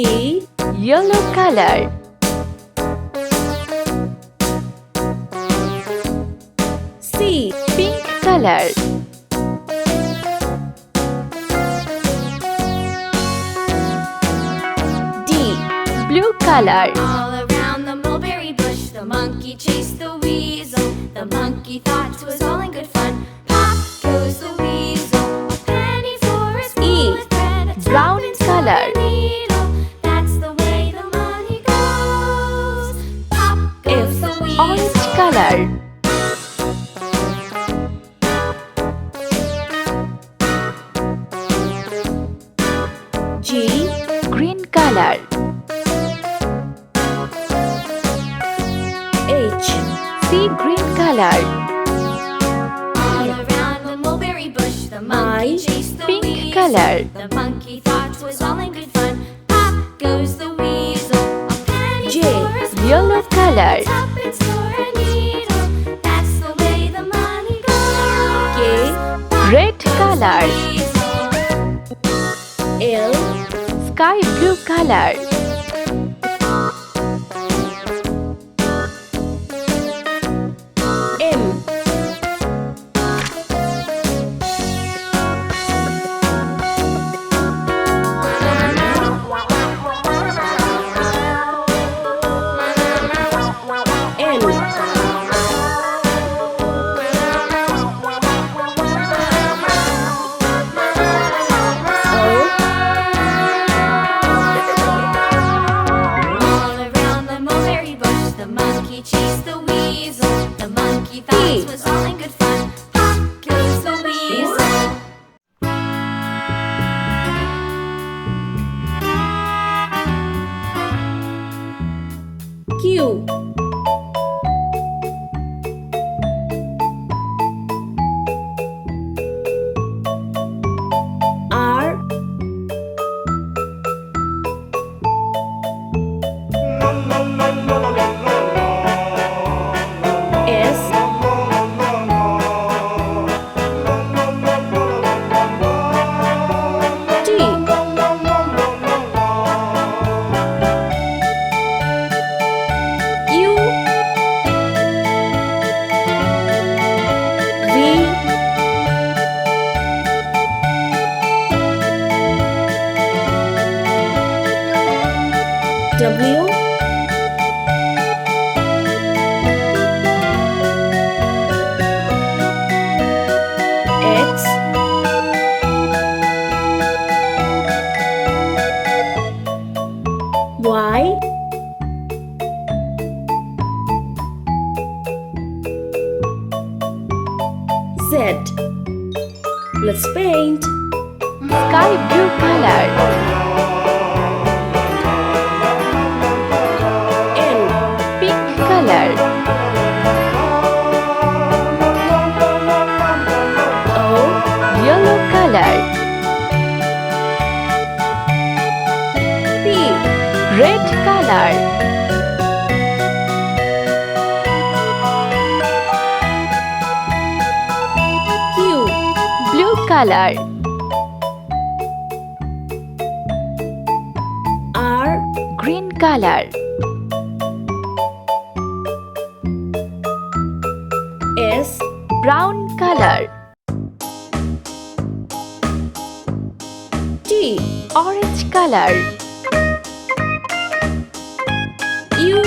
E. Yellow color. C. Pink color. D. Blue color. All around the mulberry bush, the monkey chased the weasel. The monkey thought 'twas all in good fun. Pop goes the weasel, a penny for a spoon with bread, a Brown tuppence for color. a needle. That's the way the money goes. Pop goes the weasel. Orange color. G. Green color. H. Sea green color. All around the mulberry bush, the monkey I. chased the Pink weasel. color. The monkey thought 'twas all in good fun. Pop goes the weasel, a penny J. for a spoon Yellow with bread, color. a tuppence for a needle. That's the way the money goes. K. Pop Red goes the color. weasel. L. Sky blue color. M. N. All around the mulberry bush, the monkey chased the weasel. The monkey thought P. 'twas all in good fun. Pop goes the weasel. Q. R. S. T. U. V. W. X. Y. Z. Let's paint. Sky blue color. N. Pink color. O. Yellow color. P. Red color. Q. Blue color. R. Green color. S. Brown color. T. Orange color. U.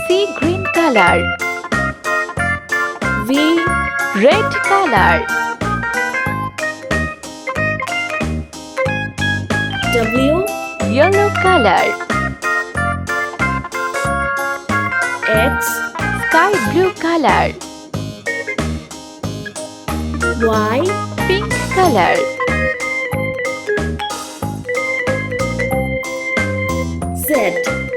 Sea green color. V. Red color. W. Yellow color. X. Sky blue color. Y. Pink color. Z.